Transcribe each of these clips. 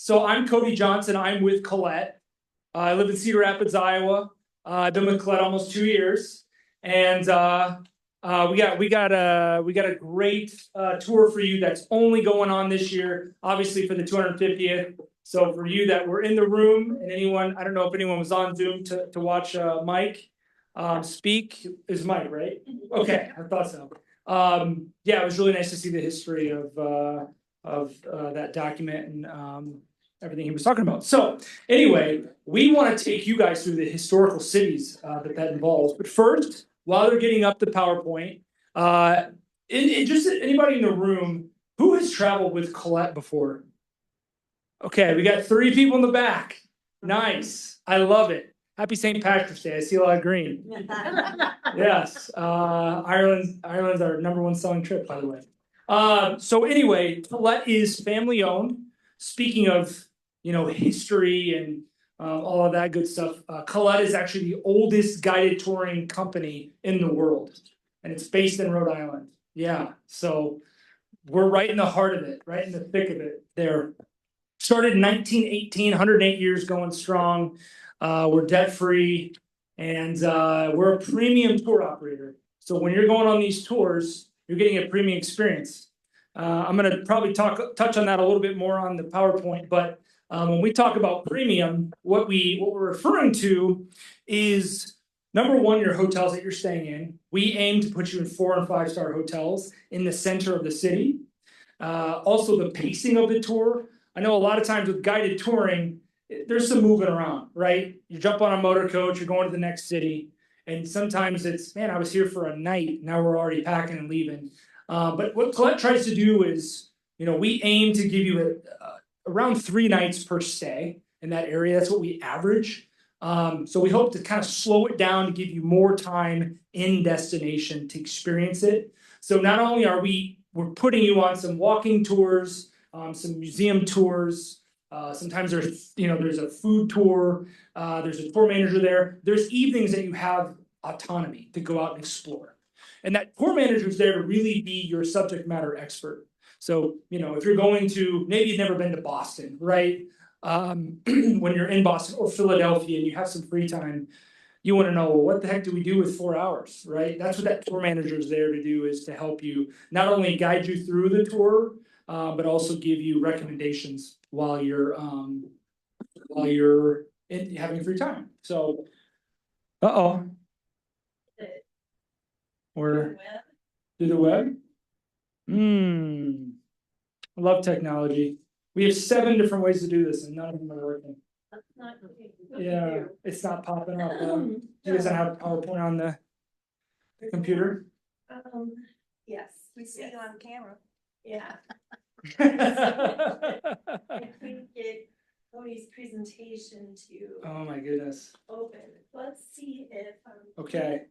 So I'm Cody Johnson. I'm with Colette. I live in Cedar Rapids, Iowa. I've been with Colette almost 2 years, and we got a great tour for you that's only going on this year, obviously for the 250th. So for you that were in the room, and anyone, I don't know if anyone was on Zoom to watch Mike speak. Is Mike right? Okay, I thought so. Yeah, it was really nice to see the history of that document and everything he was talking about. So anyway, we want to take you guys through the historical cities that involves. But first, while they're getting up the PowerPoint, just anybody in the room who has traveled with Colette before? Okay, we got 3 people in the back. Nice, I love it. Happy St. Patrick's Day. I see a lot of green. Yes, Ireland's our #1 selling trip, by the way. So anyway, Colette is family owned. Speaking of, history and all of that good stuff, Colette is actually the oldest guided touring company in the world, and it's based in Rhode Island. Yeah, so we're right in the heart of it, right in the thick of it there. Started in 1918, 108 years going strong. We're debt free, and we're a premium tour operator. So when you're going on these tours, you're getting a premium experience. I'm going to probably touch on that a little bit more on the PowerPoint, but when we talk about premium, what we're referring to is number one, your hotels that you're staying in. We aim to put you in 4- and 5-star hotels in the center of the city. Also, the pacing of the tour. I know a lot of times with guided touring, there's some moving around, right? You jump on a motor coach, you're going to the next city, and sometimes it's, man, I was here for a night, now we're already packing and leaving. But what Colette tries to do is, we aim to give you around 3 nights per stay in that area. That's what we average. So we hope to kind of slow it down to give you more time in destination to experience it. So not only we're putting you on some walking tours, some museum tours. Sometimes there's a food tour. There's a tour manager there. There's evenings that you have autonomy to go out and explore. And that tour manager is there to really be your subject matter expert. So, if you're going to, maybe you've never been to Boston, right? When you're in Boston or Philadelphia and you have some free time, you want to know, well, what the heck do we do with 4 hours, right? That's what that tour manager is there to do, is to help you not only guide you through the tour, but also give you recommendations while you're having free time. So, we're through the web. I love technology. We have 7 different ways to do this, and none of them are working. Yeah, it's not popping up. You guys don't have PowerPoint on the computer? Yes, we see it on camera. Yeah. I couldn't get Cody's presentation to. Oh my goodness. Open. Let's see if. Okay.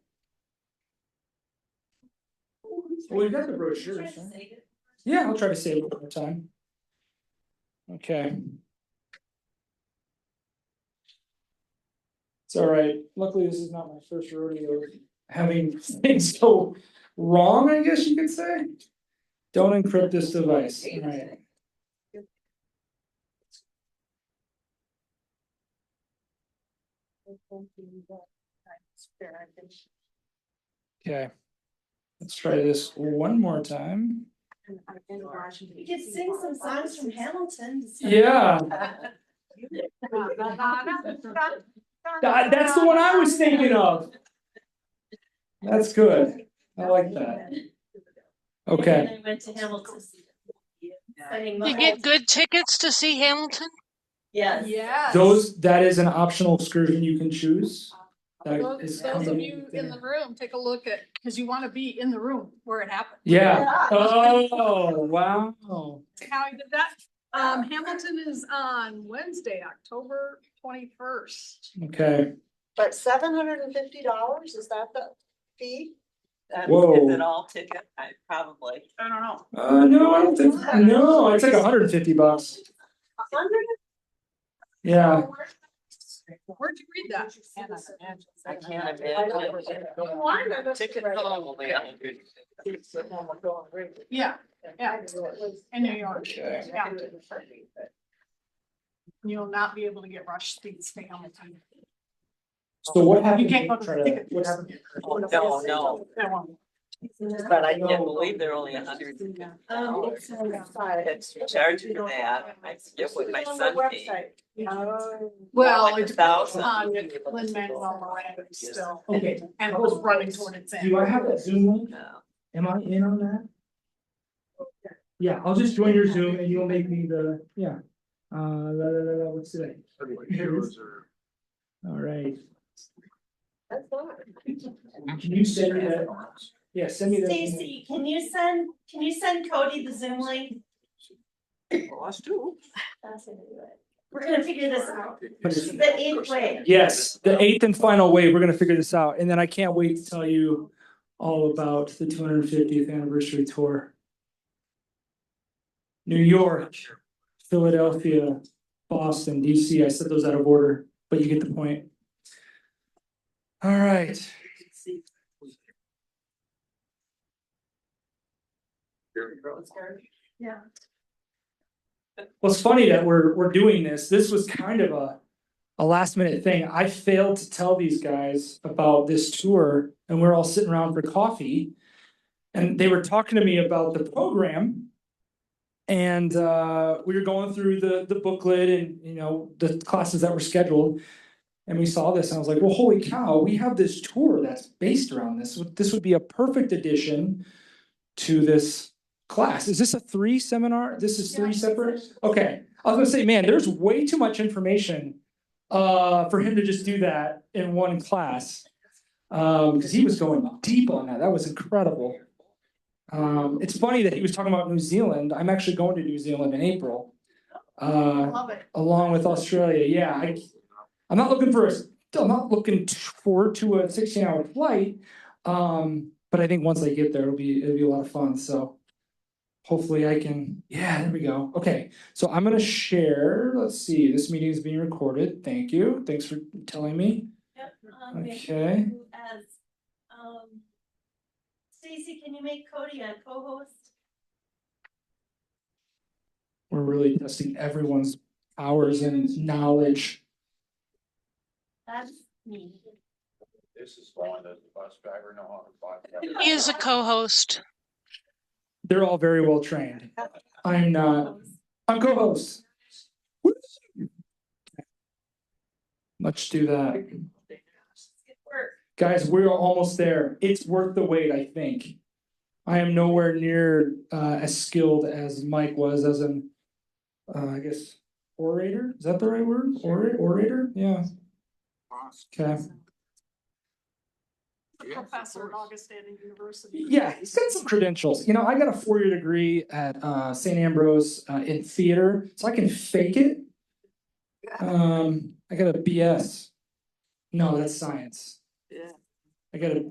Well, we've got the brochures. Right? Yeah, I'll try to save it one more time. Okay. It's all right. Luckily, this is not my first rodeo having things go wrong, I guess you could say. Don't encrypt this device. All right. Okay. Let's try this one more time. You could sing some songs from Hamilton. Yeah. That's the one I was thinking of. That's good. I like that. Okay. I went to Hamilton. You get good tickets to see Hamilton? Yes. Yes. That is an optional excursion you can choose. Those of you in the room, take a look at, because you want to be in the room where it happened. Yeah. Oh, wow. How he did that. Hamilton is on Wednesday, October 21st. Okay. But $750, is that the fee? Whoa. Is it all ticket? Probably. I don't know. No, I don't think. No, it's like $150. 100? Yeah. Where'd you read that? I can't imagine. Ticket probably. Yeah, yeah, in New York. Okay. Yeah. You'll not be able to get rush speeds to Hamilton. So what happened? You can't go to Try the to- ticket. what happened? Oh, no. That won't. But I can't believe they're only $150. That's charge for that. I forget what my son paid. Well, Like it depends 1,000. on if Lin-Manuel Miranda is still, Okay, and who's running toward its end. do I have that Zoom link? No. Am I in on that? Yeah, I'll just join your Zoom and you'll make me the, yeah. What's today? Here it is. All right. That's not. Can you send me that? Yeah, send me that. Stacy, can you send Cody the Zoom link? Us too. That's gonna do it. We're gonna figure this out. But This it's- is the 8th way. Yes, the 8th and final wave, we're gonna figure this out, and then I can't wait to tell you all about the 250th anniversary tour. New York, Philadelphia, Boston, DC, I said those out of order, but you get the point. All right. Yeah. Well, it's funny that we're doing this. This was kind of a last minute thing. I failed to tell these guys about this tour and we're all sitting around for coffee. And they were talking to me about the program. And we were going through the booklet and, you know, the classes that were scheduled. And we saw this and I was like, well, holy cow, we have this tour that's based around this. This would be a perfect addition to this class. Is this a 3 seminar? This is 3 separate? Okay. I was gonna say, man, there's way too much information for him to just do that in one class. Because he was going deep on that. That was incredible. It's funny that he was talking about New Zealand. I'm actually going to New Zealand in April. Love it. Along with Australia. Yeah, I'm not looking forward to a 16-hour flight. But I think once I get there, it'll be a lot of fun. So hopefully I can, yeah, there we go. Okay, so I'm gonna share, let's see, this meeting is being recorded. Thank you. Thanks for telling me. Yep. Okay. As, Stacy, can you make Cody a co-host? We're really testing everyone's hours and knowledge. That's me. This is fun, does the bus driver know how to fly? He is a co-host. They're all very well trained. I'm not. I'm co-host. Woo! Let's do that. Good work. Guys, we're almost there. It's worth the wait, I think. I am nowhere near as skilled as Mike was as an, I guess, orator. Is that the right word? Orator? Yeah. Okay. Professor at Augustana University. Yeah, he's got some credentials. You know, I got a 4-year degree at St. Ambrose in theater, so I can fake it. I got a BS. No, that's science. Yeah. I got a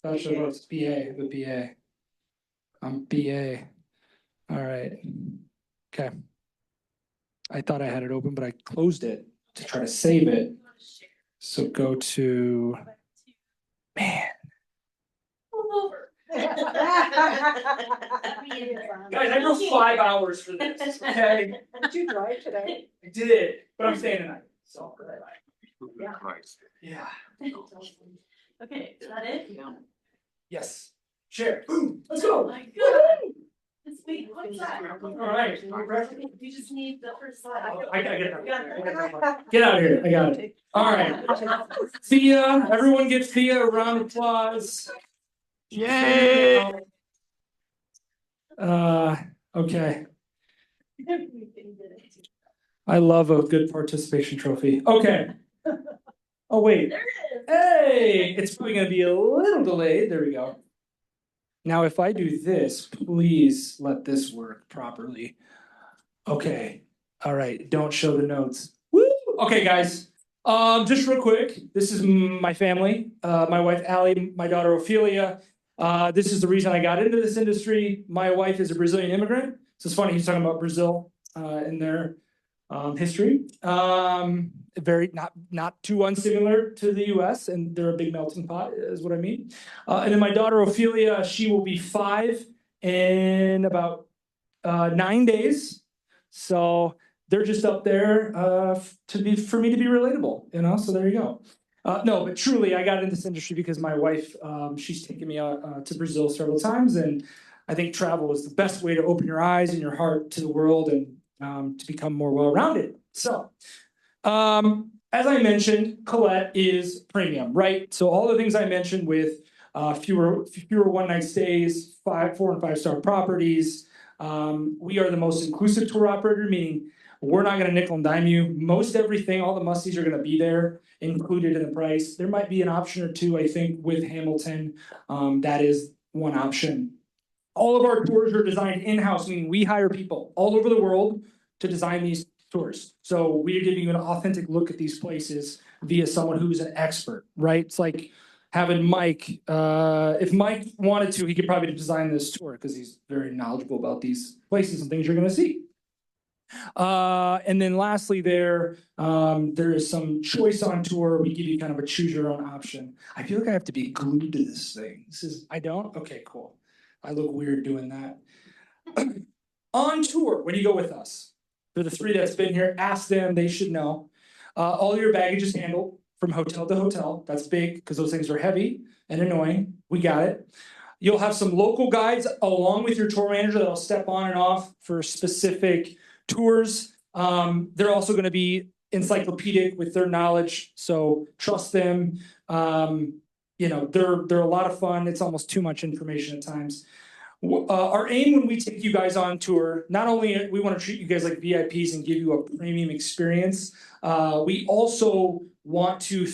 Bachelor of Arts, BA, I have a BA. I'm BA. All right. Okay. I thought I had it open, but I closed it to try to save it. So go to, man. Move over. Guys, I drove 5 hours for this, okay? Did you drive today? I did, but I'm staying tonight, so. Yeah. Okay, is that it? Yes. Share. Boom. Let's Oh go. my god. This week, what's that? All right. You just need the first slide. I gotta get You got that. that? Get out of here. I got it. All right. Thea, everyone give Thea a round of applause. Yay! Okay. I love a good participation trophy. Okay. Oh, wait. There it is. Hey, it's probably gonna be a little delayed. There we go. Now, if I do this, please let this work properly. Okay, all right, don't show the notes. Woo! Okay, guys, just real quick, this is my family, my wife Allie, my daughter Ophelia. This is the reason I got into this industry. My wife is a Brazilian immigrant. So it's funny, he's talking about Brazil in their history. Very not too unsimilar to the US, and they're a big melting pot, is what I mean. And then my daughter Ophelia, she will be 5 in about 9 days. So they're just up there for me to be relatable, you know. So there you go. No, but truly, I got into this industry because my wife, she's taken me out to Brazil several times, and I think travel is the best way to open your eyes and your heart to the world and to become more well-rounded. So, as I mentioned, Colette is premium, right? So all the things I mentioned with fewer one-night stays, 4 and 5 star properties. We are the most inclusive tour operator, meaning we're not going to nickel and dime you. Most everything, all the musties are going to be there, included in the price. There might be an option or two, I think, with Hamilton. That is one option. All of our tours are designed in-house, meaning we hire people all over the world to design these tours. So we are giving you an authentic look at these places via someone who's an expert, right? It's like having Mike. If Mike wanted to, he could probably design this tour because he's very knowledgeable about these places and things you're going to see. And then lastly, there is some choice on tour. We give you kind of a choose your own option. I feel like I have to be glued to this thing. I don't? Okay, cool. I look weird doing that. On tour, when you go with us, for the 3 that's been here, ask them, they should know. All your baggage is handled from hotel to hotel. That's big because those things are heavy and annoying. We got it. You'll have some local guides along with your tour manager that'll step on and off for specific tours. They're also going to be encyclopedic with their knowledge, so trust them. You know, they're a lot of fun. It's almost too much information at times. Our aim when we take you guys on tour, not only we want to treat you guys like VIPs and give you a premium experience, we also want to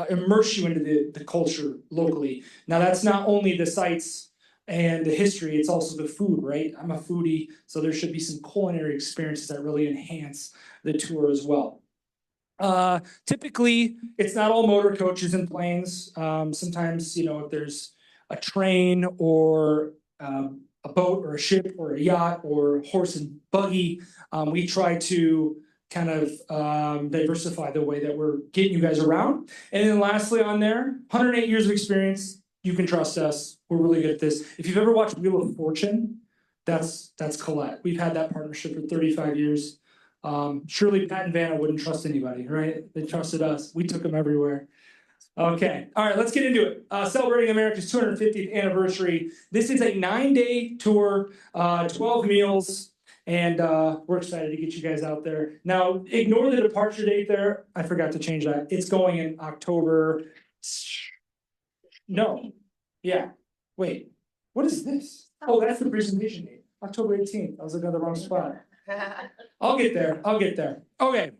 immerse you into the culture locally. Now that's not only the sites and the history, it's also the food, right? I'm a foodie, so there should be some culinary experiences that really enhance the tour as well. Typically, it's not all motor coaches and planes. Sometimes, you know, if there's a train or a boat or a ship or a yacht or horse and buggy, we try to kind of diversify the way that we're getting you guys around. And then lastly on there, 108 years of experience. You can trust us. We're really good at this. If you've ever watched Wheel of Fortune, that's Colette. We've had that partnership for 35 years. Surely Pat and Vanna wouldn't trust anybody, right? They trusted us. We took them everywhere. Okay. All right, let's get into it. Celebrating America's 250th anniversary. This is a 9-day tour, 12 meals, and we're excited to get you guys out there. Now, ignore the departure date there. I forgot to change that. It's going in October. No. Yeah. Wait. What is this? Oh, that's the presentation date. October 18th. I was looking at the wrong spot. I'll get there. Okay.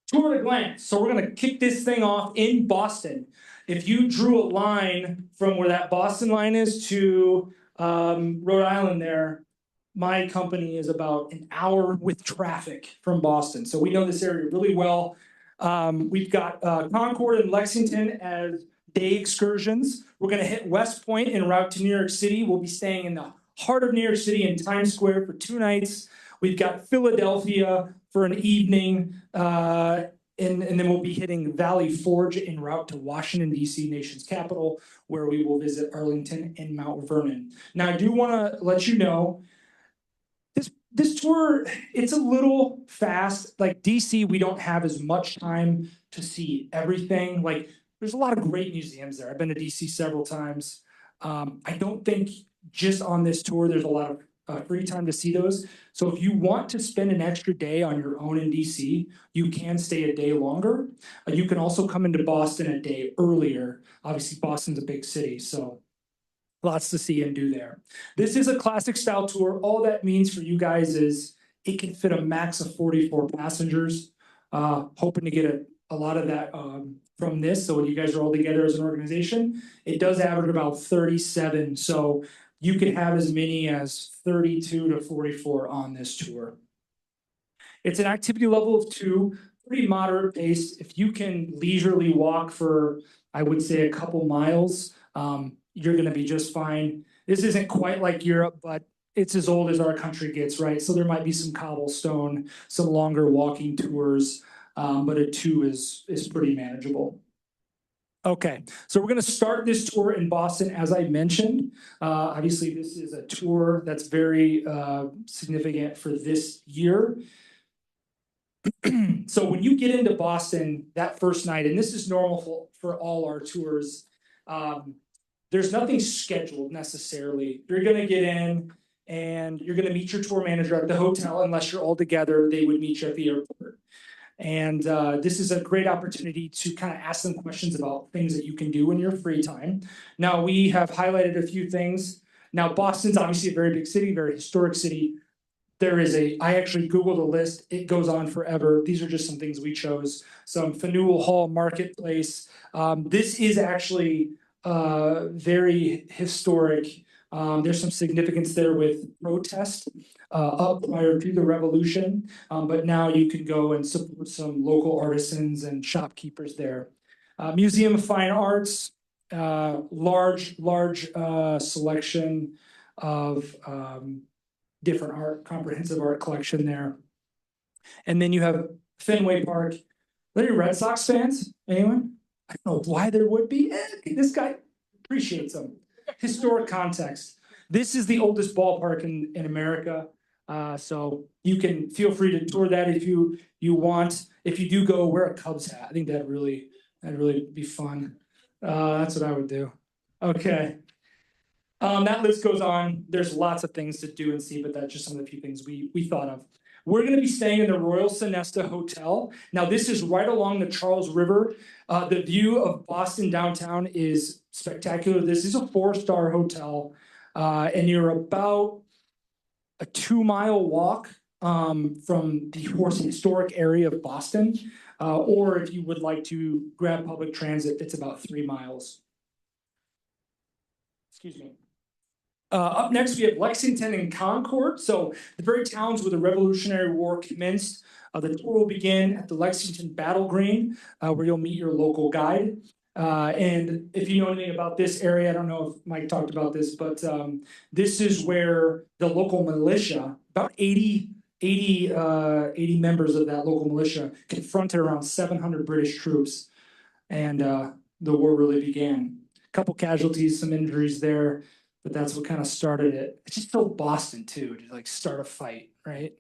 Tour at a glance. So we're gonna kick this thing off in Boston. If you drew a line from where that Boston line is to Rhode Island there, my company is about an hour with traffic from Boston. So we know this area really well. We've got Concord and Lexington as day excursions. We're gonna hit West Point en route to New York City. We'll be staying in the heart of New York City in Times Square for 2 nights. We've got Philadelphia for an evening, and then we'll be hitting Valley Forge en route to Washington, D.C., nation's capital, where we will visit Arlington and Mount Vernon. Now, I do want to let you know, this tour, it's a little fast. Like D.C., we don't have as much time to see everything. Like, there's a lot of great museums there. I've been to D.C. several times. I don't think just on this tour, there's a lot of free time to see those. So if you want to spend an extra day on your own in DC, you can stay a day longer. You can also come into Boston a day earlier. Obviously, Boston's a big city, so lots to see and do there. This is a classic style tour. All that means for you guys is it can fit a max of 44 passengers. Hoping to get a lot of that from this. So when you guys are all together as an organization, it does average about 37. So you can have as many as 32 to 44 on this tour. It's an activity level of 2, pretty moderate pace. If you can leisurely walk for, I would say, a couple miles, you're going to be just fine. This isn't quite like Europe, but it's as old as our country gets, right? So there might be some cobblestone, some longer walking tours, but a 2 is pretty manageable. Okay, so we're going to start this tour in Boston, as I mentioned. Obviously, this is a tour that's very significant for this year. So when you get into Boston that first night, and this is normal for all our tours, there's nothing scheduled necessarily. You're going to get in and you're going to meet your tour manager at the hotel. Unless you're all together, they would meet you at the airport. And this is a great opportunity to kind of ask them questions about things that you can do in your free time. Now, we have highlighted a few things. Now, Boston's obviously a very big city, very historic city. I actually Googled a list. It goes on forever. These are just some things we chose. Some Faneuil Hall Marketplace. This is actually very historic. There's some significance there with protest up prior to the revolution. But now you can go and support some local artisans and shopkeepers there. Museum of Fine Arts, large selection of different comprehensive art collection there. And then you have Fenway Park. Are there any Red Sox fans? Anyone? I don't know why there would be. This guy appreciates them. Historic context. This is the oldest ballpark in America. So you can feel free to tour that if you want. If you do go, wear a Cubs hat. I think that'd really be fun. That's what I would do. Okay. That list goes on. There's lots of things to do and see, but that's just some of the few things we thought of. We're going to be staying in the Royal Sonesta Hotel. Now, this is right along the Charles River. The view of Boston downtown is spectacular. This is a 4-star hotel, and you're about a 2-mile walk from the historic area of Boston. Or if you would like to grab public transit, it's about 3 miles. Excuse me. Up next, we have Lexington and Concord. So the very towns where the Revolutionary War commenced. The tour will begin at the Lexington Battle Green, where you'll meet your local guide. And if you know anything about this area, I don't know if Mike talked about this, but this is where the local militia, about 80 members of that local militia, confronted around 700 British troops. And the war really began. A couple casualties, some injuries there. But that's what kind of started it. It's just so Boston too, to like start a fight, right?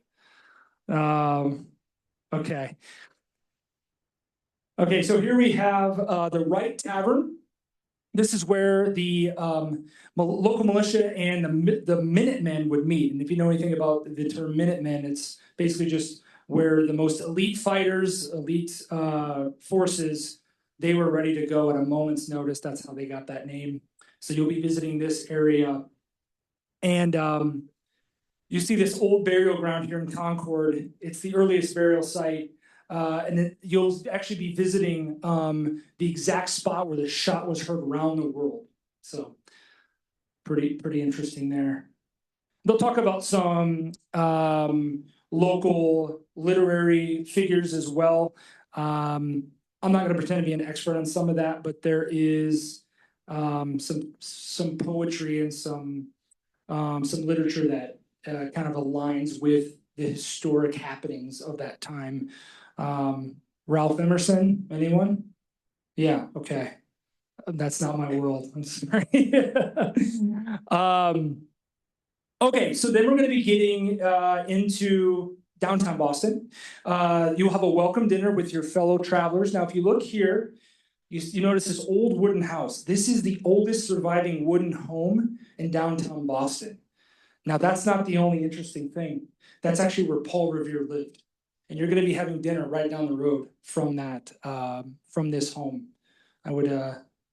Okay. Okay, so here we have the Wright Tavern. This is where the local militia and the Minutemen would meet. And if you know anything about the term Minutemen, it's basically just where the most elite fighters, elite forces, they were ready to go at a moment's notice. That's how they got that name. So you'll be visiting this area. And you see this old burial ground here in Concord. It's the earliest burial site. And you'll actually be visiting the exact spot where the shot was heard around the world. So pretty interesting there. They'll talk about some local literary figures as well. I'm not going to pretend to be an expert on some of that, but there is some poetry and some literature that kind of aligns with the historic happenings of that time. Ralph Emerson, anyone? Yeah, okay. That's not my world. I'm sorry. Okay, so then we're going to be getting into downtown Boston. You'll have a welcome dinner with your fellow travelers. Now, if you look here, you notice this old wooden house. This is the oldest surviving wooden home in downtown Boston. Now, that's not the only interesting thing. That's actually where Paul Revere lived. And you're going to be having dinner right down the road from this home. I would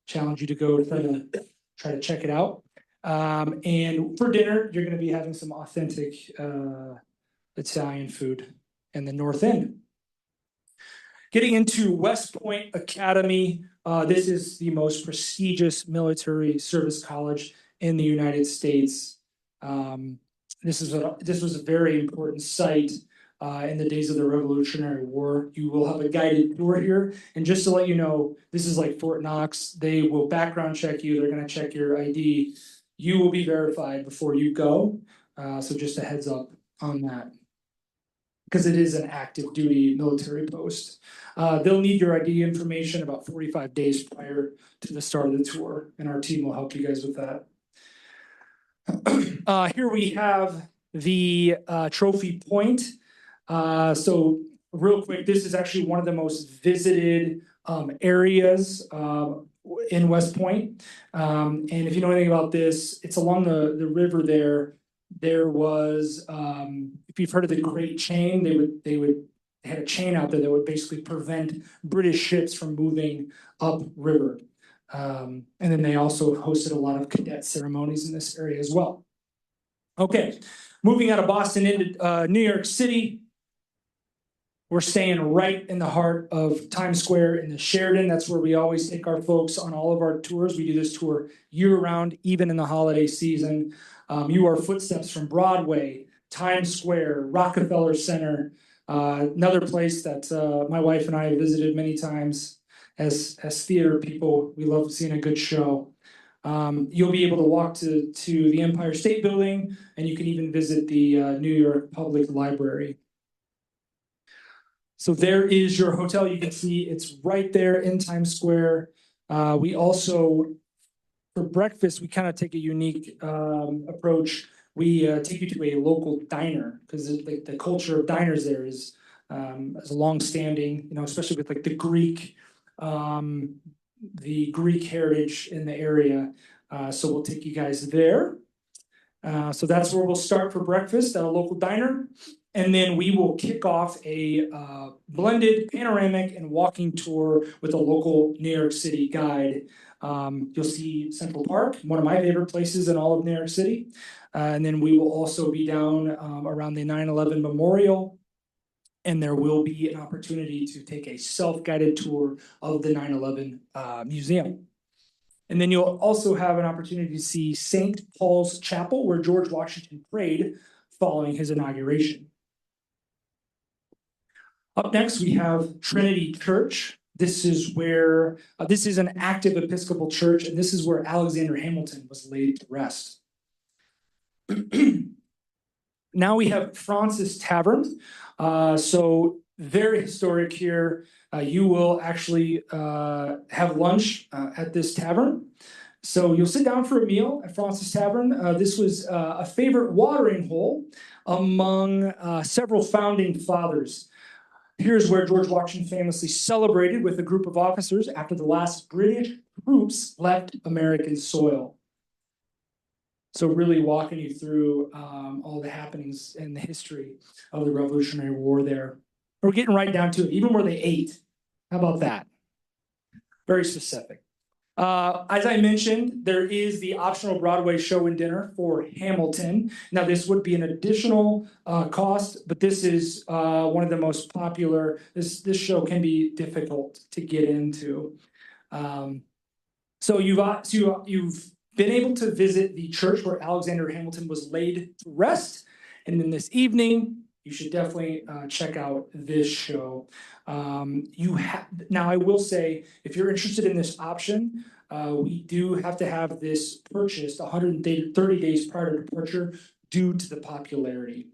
challenge you to go try to check it out. And for dinner, you're going to be having some authentic Italian food in the North End. Getting into West Point Academy, this is the most prestigious military service college in the United States. This was a very important site in the days of the Revolutionary War. You will have a guided tour here, and just to let you know, this is like Fort Knox. They will background check you. They're going to check your ID. You will be verified before you go. So just a heads up on that. because it is an active duty military post. They'll need your ID information about 45 days prior to the start of the tour, and our team will help you guys with that. Here we have the trophy point. So real quick, this is actually one of the most visited areas in West Point. And if you know anything about this, it's along the river there. There was, if you've heard of the Great Chain, they had a chain out there that would basically prevent British ships from moving upriver. And then they also hosted a lot of cadet ceremonies in this area as well. Okay, moving out of Boston into New York City. We're staying right in the heart of Times Square in the Sheraton. That's where we always take our folks on all of our tours. We do this tour year round, even in the holiday season. You are footsteps from Broadway, Times Square, Rockefeller Center, another place that my wife and I have visited many times as theater people. We love seeing a good show. You'll be able to walk to the Empire State Building, and you can even visit the New York Public Library. So there is your hotel. You can see it's right there in Times Square. We also, for breakfast, we kind of take a unique approach. We take you to a local diner because the culture of diners there is long-standing, especially with like the Greek heritage in the area. So we'll take you guys there. So that's where we'll start for breakfast at a local diner. And then we will kick off a blended panoramic and walking tour with a local New York City guide. You'll see Central Park, one of my favorite places in all of New York City. And then we will also be down around the 9/11 Memorial. And there will be an opportunity to take a self-guided tour of the 9/11 Museum. And then you'll also have an opportunity to see St. Paul's Chapel, where George Washington prayed following his inauguration. Up next, we have Trinity Church. This is where, this is an active Episcopal church, and this is where Alexander Hamilton was laid to rest. Now we have Francis Tavern. So very historic here. You will actually have lunch at this tavern. So you'll sit down for a meal at Francis Tavern. This was a favorite watering hole among several founding fathers. Here's where George Washington famously celebrated with a group of officers after the last British troops left American soil. So really walking you through all the happenings in the history of the Revolutionary War there. We're getting right down to it, even where they ate. How about that? Very specific. As I mentioned, there is the optional Broadway show and dinner for Hamilton. Now, this would be an additional cost, but this is one of the most popular. This show can be difficult to get into. So you've been able to visit the church where Alexander Hamilton was laid to rest, and then this evening you should definitely check out this show. Now, I will say, if you're interested in this option, we do have to have this purchased 130 days prior to departure due to the popularity.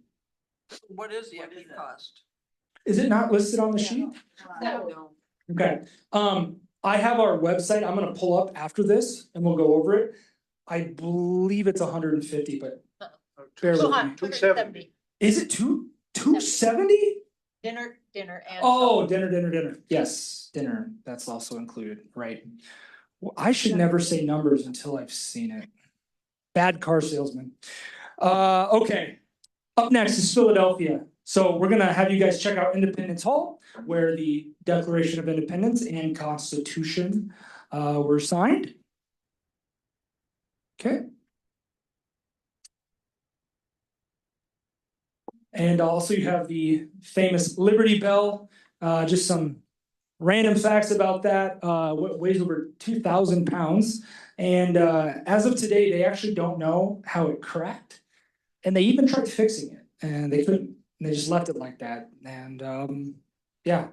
What is the extra cost? Is it not listed on the sheet? No. Okay. I have our website. I'm going to pull up after this and we'll go over it. I believe it's 150, but bear with me. 270. Is it 270? Dinner and. Oh, dinner. Yes, dinner. That's also included, right? Well, I should never say numbers until I've seen it. Bad car salesman. Okay. Up next is Philadelphia. So we're gonna have you guys check out Independence Hall, where the Declaration of Independence and Constitution were signed. Okay. And also you have the famous Liberty Bell, just some random facts about that, weighs over 2,000 pounds. And as of today, they actually don't know how it cracked. And they even tried fixing it and they couldn't. They just left it like that. And yeah,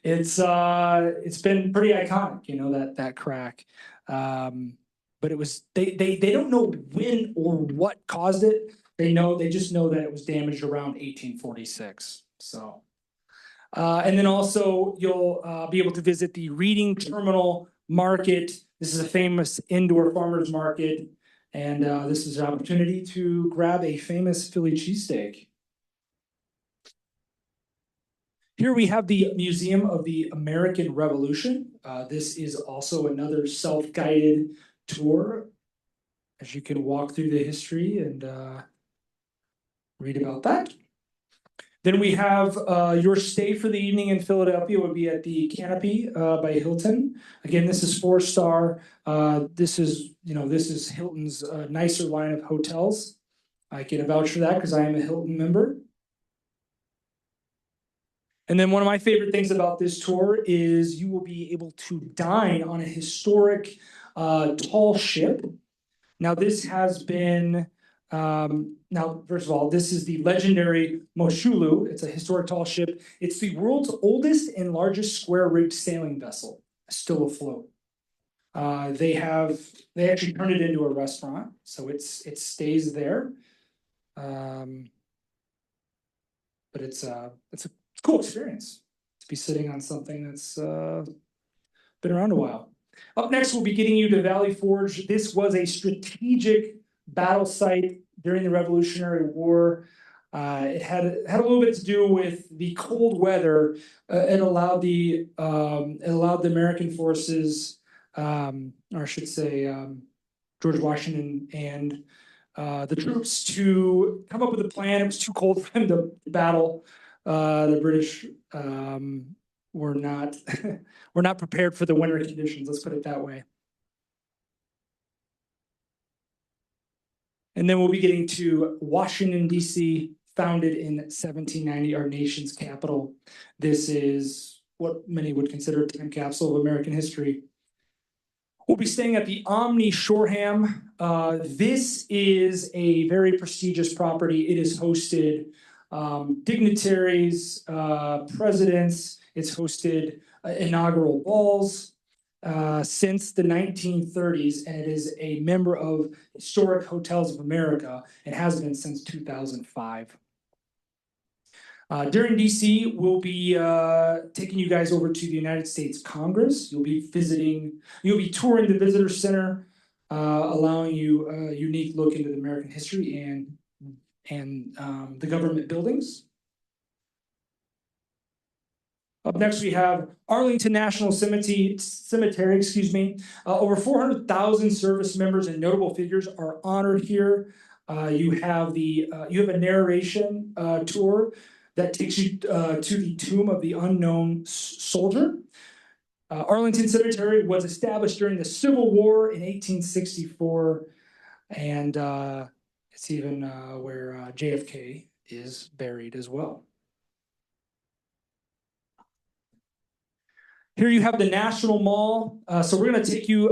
it's been pretty iconic, that crack. But it was, they don't know when or what caused it. They just know that it was damaged around 1846, so. And then also you'll be able to visit the Reading Terminal Market. This is a famous indoor farmers market. And this is an opportunity to grab a famous Philly cheesesteak. Here we have the Museum of the American Revolution. This is also another self-guided tour, as you can walk through the history and read about that. Then we have your stay for the evening in Philadelphia would be at the Canopy by Hilton. Again, this is 4-star. This is Hilton's nicer line of hotels. I can vouch for that because I am a Hilton member. And then one of my favorite things about this tour is you will be able to dine on a historic tall ship. Now this has been, now first of all, this is the legendary Moshulu. It's a historic tall ship. It's the world's oldest and largest square-rigged sailing vessel, still afloat. They actually turned it into a restaurant, so it stays there. But it's a cool experience to be sitting on something that's been around a while. Up next, we'll be getting you to Valley Forge. This was a strategic battle site during the Revolutionary War. It had a little bit to do with the cold weather. It allowed the American forces, or I should say, George Washington and the troops to come up with a plan. It was too cold for them to battle. The British were not prepared for the winter conditions. Let's put it that way. And then we'll be getting to Washington, D.C., founded in 1790, our nation's capital. This is what many would consider a time capsule of American history. We'll be staying at the Omni Shoreham. This is a very prestigious property. It has hosted dignitaries, presidents. It's hosted inaugural balls since the 1930s, and it is a member of Historic Hotels of America and has been since 2005. During DC, we'll be taking you guys over to the United States Congress. You'll be touring the Visitor Center, allowing you a unique look into the American history and the government buildings. Up next, we have Arlington National Cemetery. Over 400,000 service members and notable figures are honored here. You have a narration tour that takes you to the tomb of the unknown soldier. Arlington Cemetery was established during the Civil War in 1864, and it's even where JFK is buried as well. Here you have the National Mall. So we're going to take you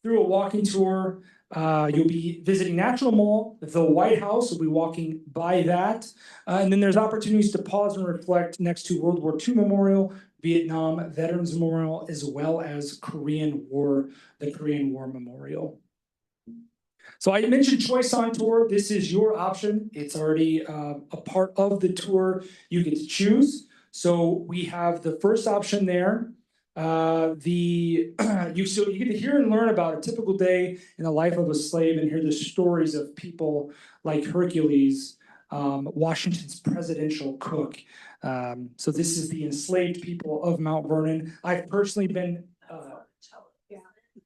through a walking tour. You'll be visiting National Mall, the White House. We'll be walking by that. And then there's opportunities to pause and reflect next to World War II Memorial, Vietnam Veterans Memorial, as well as the Korean War Memorial. So I mentioned Choice on Tour. This is your option. It's already a part of the tour. You get to choose. So we have the first option there. You get to hear and learn about a typical day in the life of a slave and hear the stories of people like Hercules, Washington's presidential cook. So this is the enslaved people of Mount Vernon. I've personally been.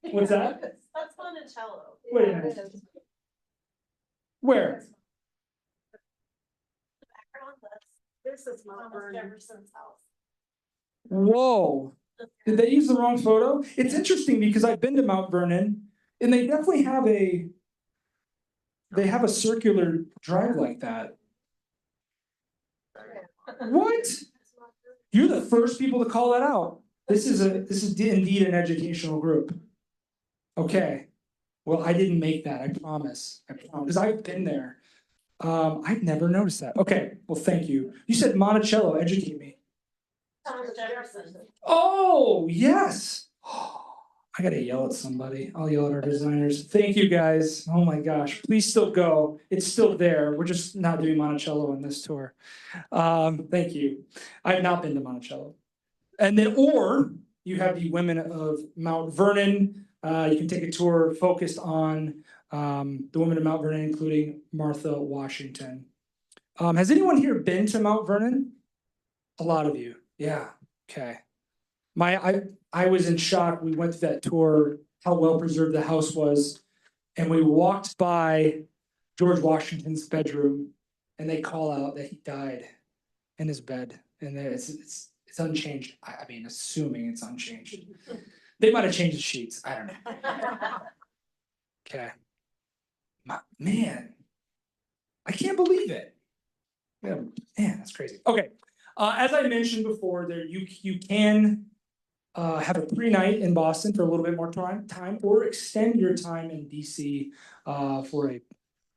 What's that? That's Monticello. Wait a minute. Where? This is Mount Jefferson's house. Whoa. Did they use the wrong photo? It's interesting because I've been to Mount Vernon and they definitely have a circular drive like that. What? You're the first people to call that out. This is indeed an educational group. Okay. Well, I didn't make that, I promise. Because I've been there. I've never noticed that. Okay, well, thank you. You said Monticello, educate me. Thomas Jefferson. Oh, yes. I gotta yell at somebody. I'll yell at our designers. Thank you guys. Oh my gosh, please still go. It's still there. We're just not doing Monticello in this tour. Thank you. I've not been to Monticello. And then, or you have the women of Mount Vernon. You can take a tour focused on the women of Mount Vernon, including Martha Washington. Has anyone here been to Mount Vernon? A lot of you. Yeah. Okay. I was in shock. We went to that tour, how well preserved the house was, and we walked by George Washington's bedroom, and they call out that he died in his bed, and it's unchanged. I mean, assuming it's unchanged, they might have changed the sheets. I don't know. Okay, man, I can't believe it. Yeah, man, that's crazy. Okay, as I mentioned before, there you can have a pre-night in Boston for a little bit more time, or extend your time in DC for a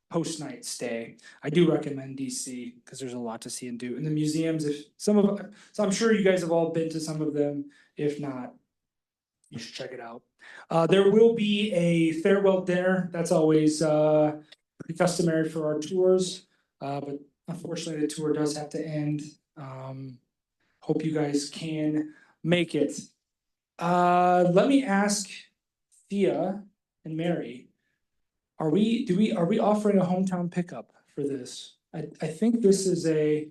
post-night stay. I do recommend DC because there's a lot to see and do. And the museums, so I'm sure you guys have all been to some of them. If not, you should check it out. There will be a farewell dinner. That's always pretty customary for our tours, but unfortunately the tour does have to end. Hope you guys can make it. Let me ask Thea and Mary, are we offering a hometown pickup for this? I think this is a,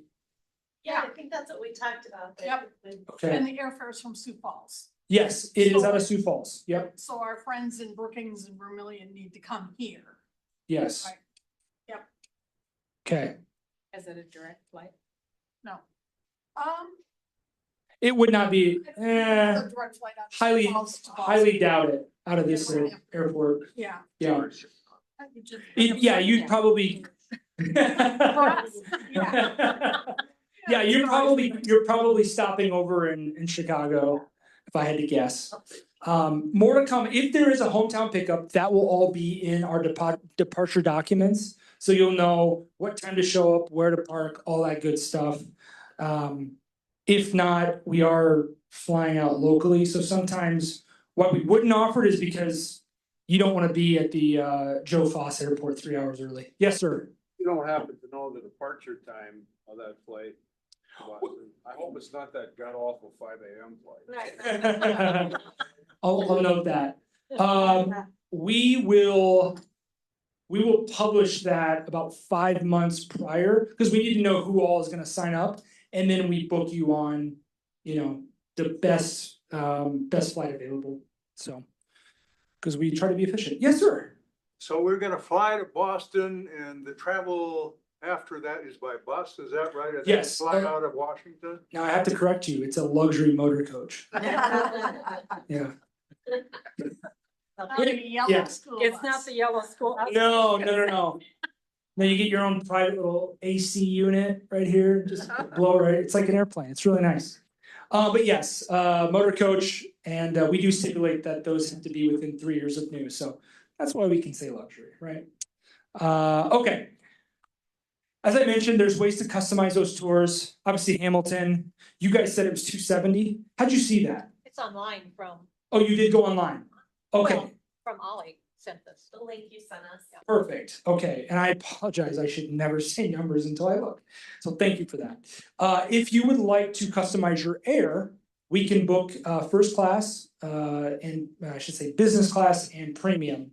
Yeah, I think that's what we talked about. Yep. okay, And the airfare's from Sioux Falls. yes, it is out of Sioux Falls, yep, So our friends in Brookings and Vermillion need to come here. yes. Right. Yep. Okay, Is it a direct flight? No. it would not be, The direct flight out of Sioux highly, Falls to Boston. highly doubt it out of this airport, Yeah. yeah. You just- Yeah, you'd probably. For us, Yeah, you're probably stopping over in Chicago, if I had to guess. More to come. If there is a hometown pickup, that will all be in our departure documents. So you'll know what time to show up, where to park, all that good stuff. If not, we are flying out locally. So sometimes what we wouldn't offer it is because you don't want to be at the Joe Foss Airport 3 hours early. Yes, sir. You don't happen to know the departure time of that flight? I hope it's not that god awful 5 a.m. flight. I'll note that. We will publish that about 5 months prior, because we need to know who all is gonna sign up, and then we book you on, the best flight available, so. Because we try to be efficient. Yes, sir. So we're gonna fly to Boston and the travel after that is by bus, is that right? And then Yes. fly out of Washington? Now I have to correct you, it's a luxury motor coach, yeah. Not a yellow Yeah. school It's bus. not the yellow school. No. No, you get your own private little AC unit right here, just blow right, it's like an airplane, it's really nice. But yes, motor coach, and we do stipulate that those have to be within 3 years of new, so that's why we can say luxury, right? Okay. As I mentioned, there's ways to customize those tours. Obviously Hamilton, you guys said it was 270. How'd you see that? It's online from, Oh, you did go online? Okay. Well, from OLLI sent this. The link you sent us. Perfect, okay, and I apologize, I should never say numbers until I look, so thank you for that. If you would like to customize your air, we can book first class, and I should say business class and premium.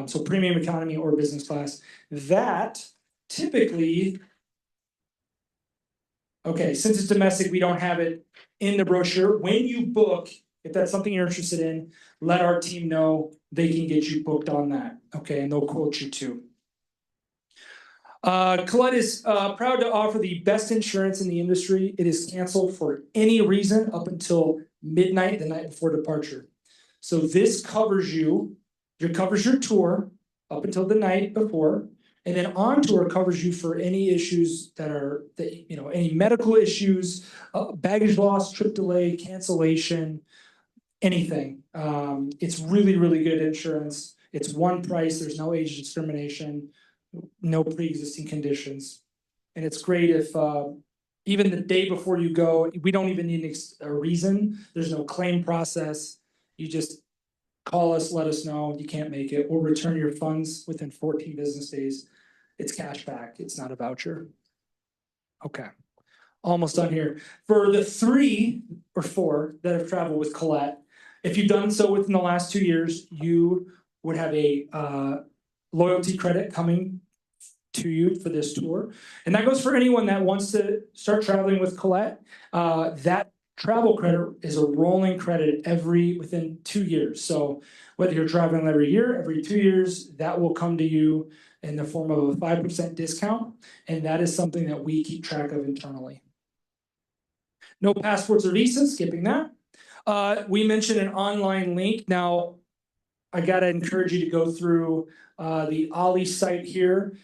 So premium economy or business class, that typically. Okay, since it's domestic, we don't have it in the brochure. When you book, if that's something you're interested in, let our team know, they can get you booked on that, okay, and they'll quote you too. Colette is proud to offer the best insurance in the industry. It is canceled for any reason up until midnight the night before departure. So this covers you, covers your tour up until the night before, and then on tour covers you for any issues any medical issues, baggage loss, trip delay, cancellation, anything. It's really, really good insurance. It's one price, there's no age discrimination, no pre-existing conditions. And it's great if even the day before you go, we don't even need a reason. There's no claim process. You just call us, let us know you can't make it, or return your funds within 14 business days. It's cash back, it's not a voucher. Okay, almost done here. For the 3 or 4 that have traveled with Colette, if you've done so within the last 2 years, you would have a loyalty credit coming to you for this tour. And that goes for anyone that wants to start traveling with Colette. That travel credit is a rolling credit within 2 years. So whether you're traveling every year, every 2 years, that will come to you in the form of a 5% discount. And that is something that we keep track of internally. No passports or visas, skipping that. We mentioned an online link. Now, I gotta encourage you to go through the OLLI site here.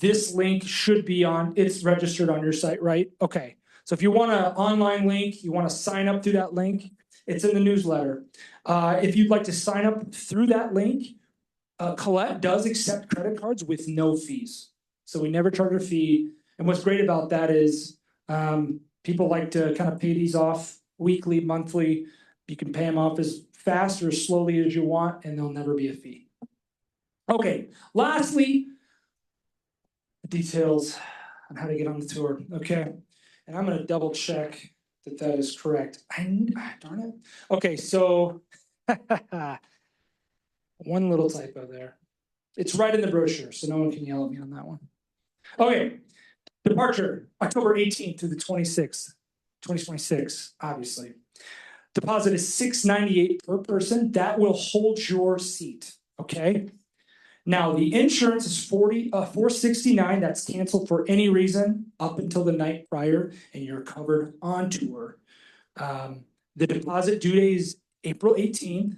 This link should be it's registered on your site, right? Okay. So if you want an online link, you want to sign up through that link, it's in the newsletter. If you'd like to sign up through that link, Colette does accept credit cards with no fees. So we never charge a fee. And what's great about that is people like to kind of pay these off weekly, monthly. You can pay them off as fast or as slowly as you want, and there'll never be a fee. Okay, lastly, the details on how to get on the tour. Okay, and I'm gonna double check that is correct. Darn it. Okay, so one little typo there. It's right in the brochure, so no one can yell at me on that one. Okay, departure October 18th through the 26th, 2026, obviously. Deposit is $698 per person. That will hold your seat. Okay. Now the insurance is $469. That's canceled for any reason up until the night prior, and you're covered on tour. The deposit due date is April 18th.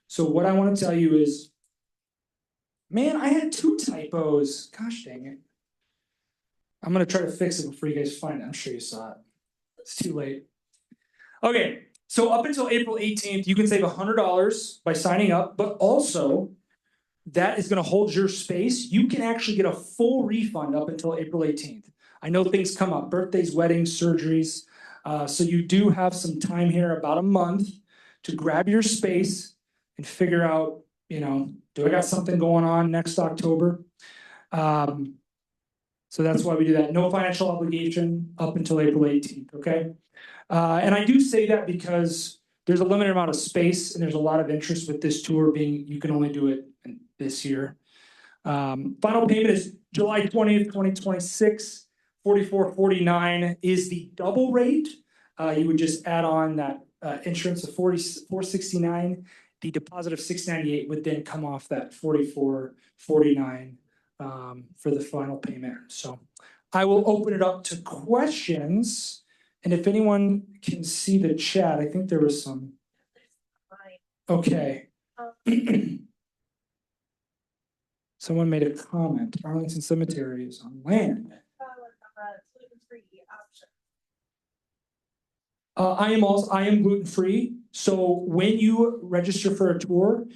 So what I want to tell you is, man, I had 2 typos. Gosh dang it. I'm gonna try to fix it before you guys find it. I'm sure you saw it. It's too late. Okay. So up until April 18th, you can save $100 by signing up, but also that is going to hold your space. You can actually get a full refund up until April 18th. I know things come up, birthdays, weddings, surgeries. So you do have some time here, about a month, to grab your space and figure out, do I got something going on next October? So that's why we do that. No financial obligation up until April 18th, okay? And I do say that because there's a limited amount of space and there's a lot of interest with this tour being, you can only do it this year. Final payment is July 20th, 2026, $44.49 is the double rate. You would just add on that insurance of $469. The deposit of $698 would then come off that $44.49 for the final payment. So I will open it up to questions. And if anyone can see the chat, I think there was some. Okay. Someone made a comment. Arlington Cemetery is on land. I am gluten-free. So when you register for a tour,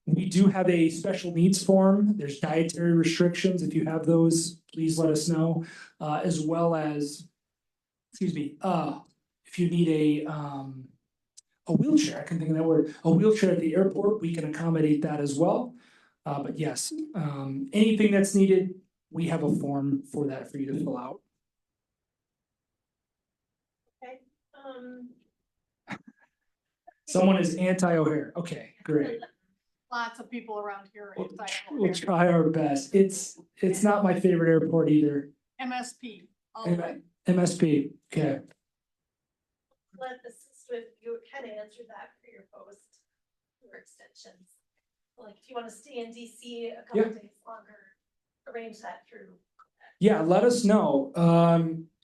we do have a special needs form. There's dietary restrictions. If you have those, please let us know. As well as, if you need a wheelchair, I can think of that word, a wheelchair at the airport, we can accommodate that as well. But yes, anything that's needed, we have a form for that for you to fill out. Okay. Someone is anti-O'Hare. Okay, great. Lots of people around here. are We'll anti-O'Hare. try our best. It's not my favorite airport either. MSP. all the way. MSP, okay. Let assist with, you kind of answered that for your post, your extensions. Like if you want to stay in DC a couple days longer, arrange that through. Yeah, let us know.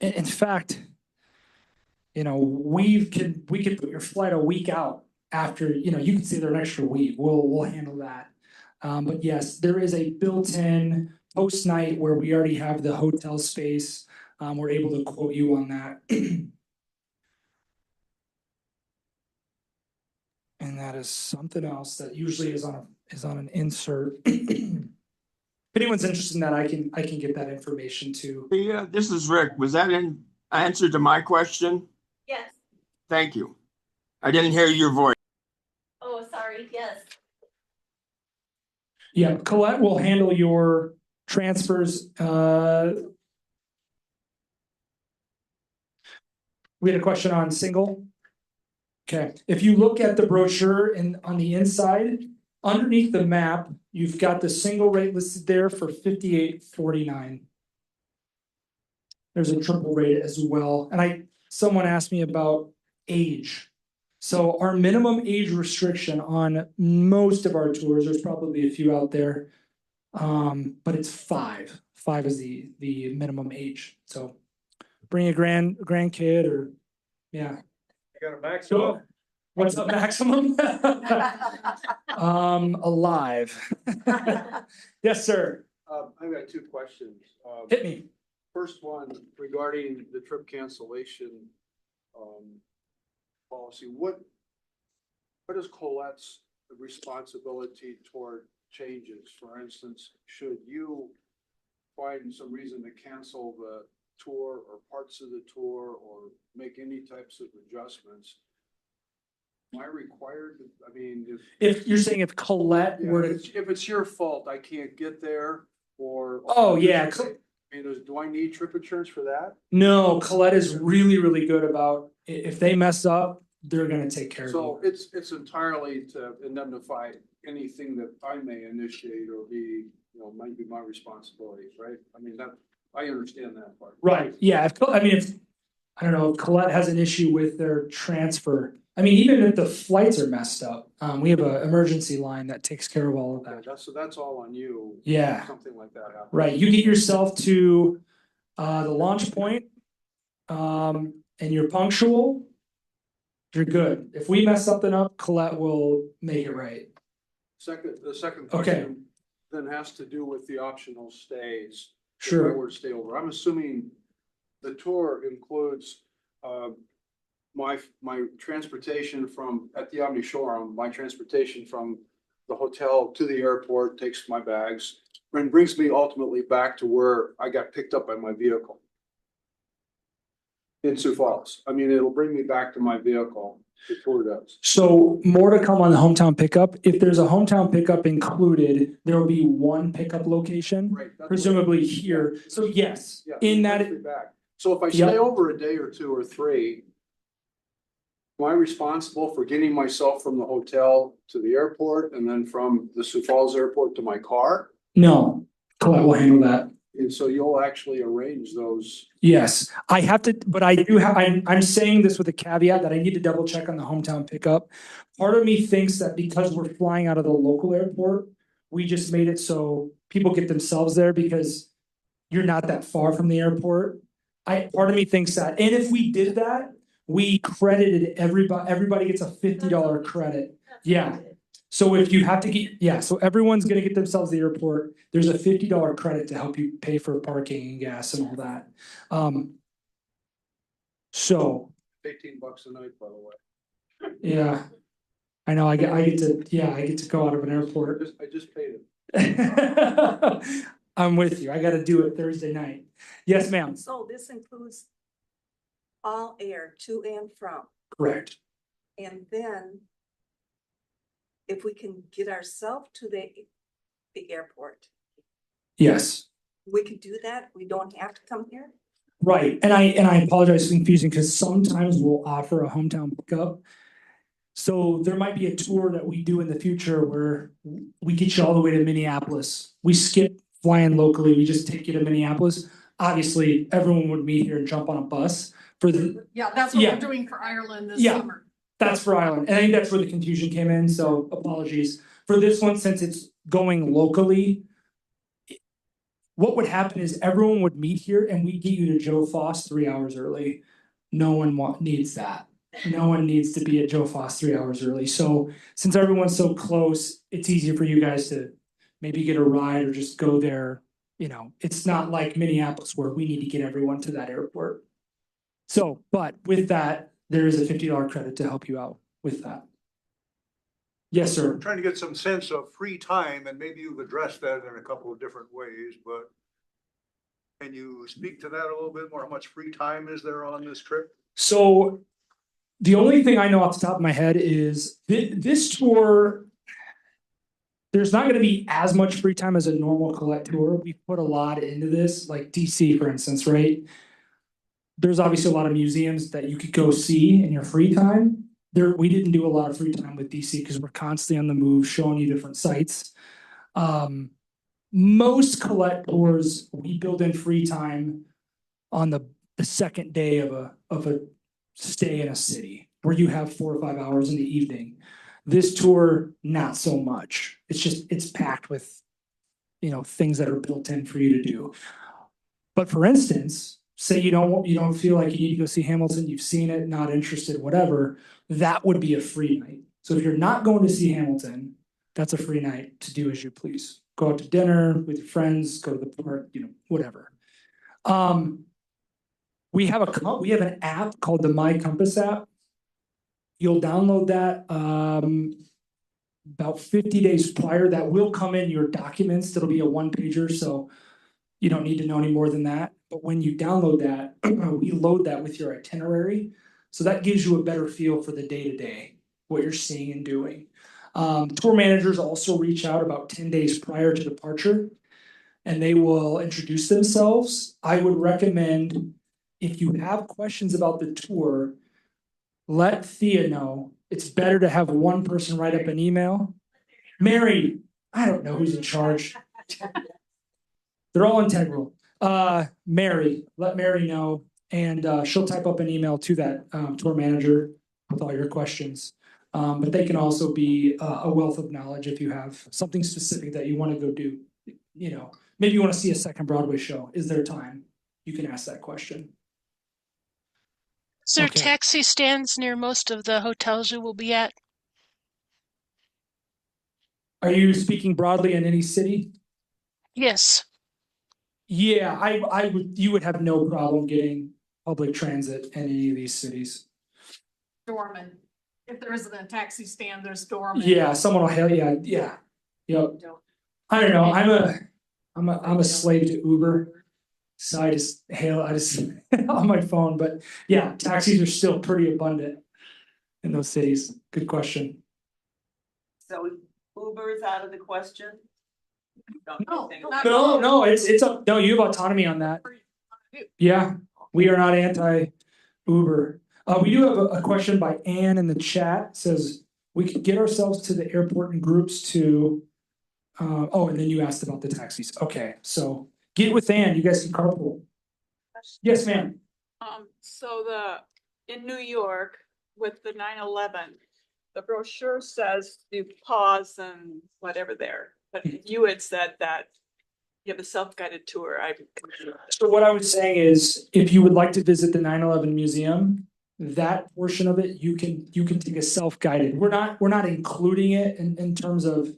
In fact, we could put your flight a week out after, you can stay there an extra week. We'll handle that. But yes, there is a built-in post night where we already have the hotel space. We're able to quote you on that. And that is something else that usually is on an insert. If anyone's interested in that, I can get that information too. Yeah, this is Rick. Was that in answer to my question? Yes. Thank you. I didn't hear your voice. Oh, sorry. Yes. Yeah, Colette will handle your transfers. We had a question on single. Okay, if you look at the brochure and on the inside, underneath the map, you've got the single rate listed there for $58.49. There's a triple rate as well. And someone asked me about age. So our minimum age restriction on most of our tours, there's probably a few out there. But it's 5. 5 is the minimum age. So bring a grandkid or, yeah. You got a maximum? What's the maximum? Alive. Yes, sir. I've got 2 questions. Hit me. First one regarding the trip cancellation, policy. What is Colette's responsibility toward changes? For instance, should you find some reason to cancel the tour or parts of the tour or make any types of adjustments? Am I required? I mean, If you're saying if Colette yeah, were if to, it's your fault, I can't get there, or oh yeah, I mean, do I need trip insurance for that? no, Colette is really, really good about if they mess up, they're gonna take care of So you. it's entirely to indemnify anything that I may initiate or be, might be my responsibility, right? I mean, that, I understand that part. Right, yeah, if I don't know, if Colette has an issue with their transfer. I mean, even if the flights are messed up, we have an emergency line that takes care of all of Okay, that. that's all on you. Yeah. Something like that happens. Right, you get yourself to the launch point, and you're punctual, you're good. If we mess something up, Colette will make it right. The second Okay. question then has to do with the optional stays. If I Sure. were to stay over, I'm assuming the tour includes, my transportation from, at the Omni Shore, my transportation from the hotel to the airport, takes my bags, and brings me ultimately back to where I got picked up by my vehicle. In Sioux Falls. I mean, it'll bring me back to my vehicle, the tour does. So more to come on the hometown pickup. If there's a hometown pickup included, there will be one pickup location, Right. That's what- presumably here. So yes, Yeah, in it that, brings me back. So if I Yep. stay over a day or 2 or 3, am I responsible for getting myself from the hotel to the airport and then from the Sioux Falls airport to my car? no, Colette will handle that. And so you'll actually arrange those. Yes, I have to, but I do have, I'm saying this with a caveat that I need to double check on the hometown pickup. Part of me thinks that because we're flying out of the local airport, we just made it so people get themselves there because you're not that far from the airport. Part of me thinks that, and if we did that, we credited everybody gets a $50 credit. Yeah. So if you have to get, so everyone's gonna get themselves to the airport, there's a $50 credit to help you pay for parking and gas and all that. So, $18 a night, by the way. yeah. I know, I get to go out of an airport. I just paid it. I'm with you, I gotta do it Thursday night. Yes, ma'am, So this includes all air to and from, correct. and then if we can get ourselves to the airport, Yes. we can do that. We don't have to come here. Right, and I apologize for confusing, because sometimes we'll offer a hometown pickup. So there might be a tour that we do in the future where we get you all the way to Minneapolis. We skip flying locally, we just take you to Minneapolis. Obviously, everyone would meet here and jump on a bus for the, Yeah, that's what Yeah. we're doing for Ireland this Yeah. summer. that's for Ireland, and I think that's where the confusion came in, so apologies. For this one, since it's going locally, what would happen is everyone would meet here and we'd get you to Joe Foss 3 hours early. No one needs that. No one needs to be at Joe Foss 3 hours early. So since everyone's so close, it's easier for you guys to maybe get a ride or just go there. You know, it's not like Minneapolis where we need to get everyone to that airport. So, but with that, there is a $50 credit to help you out with that. Yes, sir. I'm trying to get some sense of free time, and maybe you've addressed that in a couple of different ways, but can you speak to that a little bit more? How much free time is there on this trip? So the only thing I know off the top of my head is this tour, there's not gonna be as much free time as a normal Colette tour. We put a lot into this, like DC, for instance, right? There's obviously a lot of museums that you could go see in your free time. We didn't do a lot of free time with DC because we're constantly on the move, showing you different sites. Most Colette tours, we build in free time on the second day of a stay in a city where you have 4 or 5 hours in the evening. This tour, not so much. It's packed with, things that are built in for you to do. But for instance, say you don't feel like you need to go see Hamilton, you've seen it, not interested, whatever, that would be a free night. So if you're not going to see Hamilton, that's a free night to do as you please. Go out to dinner with your friends, go to the park, whatever. We have an app called the My Compass app. You'll download that about 50 days prior. That will come in your documents. That'll be a 1-pager, so you don't need to know any more than that. But when you download that, we load that with your itinerary. So that gives you a better feel for the day-to-day, what you're seeing and doing. Tour managers also reach out about 10 days prior to departure, and they will introduce themselves. I would recommend, if you have questions about the tour, let Thea know. It's better to have one person write up an email. Mary, I don't know who's in charge. They're all integral. Mary, let Mary know, and she'll type up an email to that tour manager with all your questions. But they can also be a wealth of knowledge if you have something specific that you want to go do. Maybe you want to see a second Broadway show. Is there time? You can ask that question. Is there Okay. taxi stands near most of the hotels you will be at? Are you speaking broadly in any city? Yes. Yeah, you would have no problem getting public transit in any of these cities. Doorman. If there isn't a taxi stand, there's doorman. Yeah, someone will hail, yeah. Yep. I don't know, I'm a slave to Uber. So I just on my phone, but yeah, taxis are still pretty abundant in those cities. Good question. So Uber is out of the question? No, No, no, you have autonomy on that. Yeah, we are not anti-Uber. We do have a question by Ann in the chat. It says, we could get ourselves to the airport in groups to, and then you asked about the taxis. Okay, so get with Ann, you guys can carpool. Yes, ma'am. So in New York with the 9/11, the brochure says you pause and whatever there, but you had said that you have a self-guided tour. So what I was saying is, if you would like to visit the 9/11 museum, that portion of it, you can take a self-guided. We're not including it in terms of,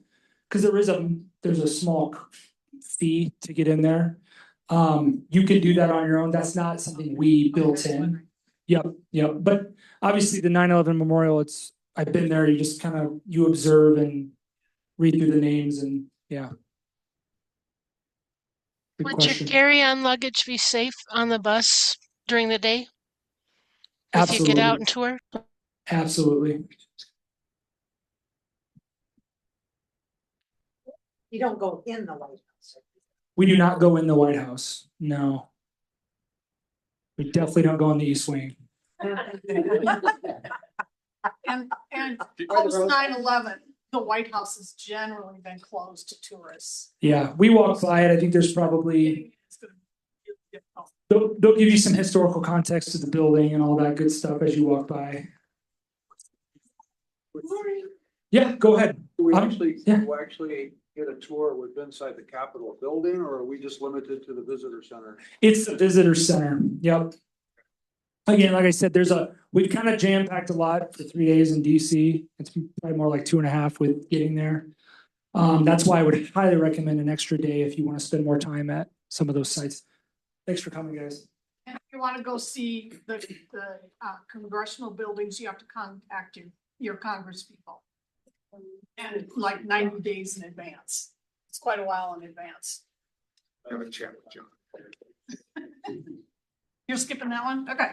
because there's a small fee to get in there. You can do that on your own. That's not something we built in. Yep. But obviously the 9/11 memorial, I've been there. You just you observe and read through the names and yeah. Good Would question. your carry-on luggage be safe on the bus during the day? If Absolutely. you get out and tour? Absolutely. You don't go in the White House. We do not go in the White House. No. We definitely don't go in the East Wing. And post 9/11, the White House has generally been closed to tourists. Yeah, we walk by it. I think there's probably, It's gonna be difficult. they'll give you some historical context to the building and all that good stuff as you walk by. Yeah, go ahead. Do we Yeah. actually get a tour with inside the Capitol building, or are we just limited to the visitor center? It's the visitor center. Yep. Again, like I said, we've kind of jam-packed a lot for 3 days in DC. It's probably more like 2.5 with getting there. That's why I would highly recommend an extra day if you want to spend more time at some of those sites. Thanks for coming, guys. And if you want to go see the congressional buildings, you have to contact your Congress people. And like 90 days in advance. It's quite a while in advance. I have a chat with John. You're skipping that one? Okay.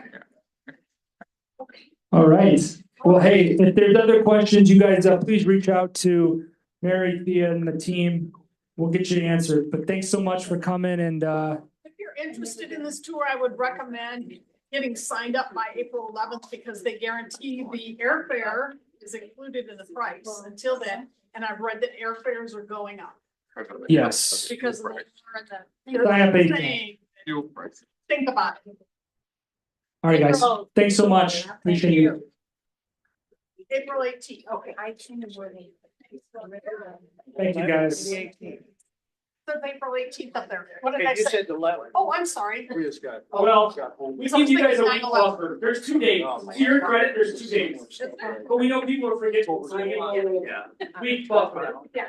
All right. Well, hey, if there's other questions, you guys please reach out to Mary, Thea, and the team. We'll get you answered, but thanks so much for coming and, If you're interested in this tour, I would recommend getting signed up by April 11th because they guarantee the airfare is included in the price until then. And I've read that airfares are going up yes. because of the war and Sign up they're April. saying, think about it. All right, guys. Thanks so much. Appreciate you. April 18th. Okay, I changed where they. Thank you, guys. Says April 18th up there. What did I say? the 11th. Oh, I'm sorry. We just got. Well, got home. we give you guys a week buffer. There's 2 days. To your credit, there's 2 days. But we know people are forgetful, so we give you a little week buffer. Yeah.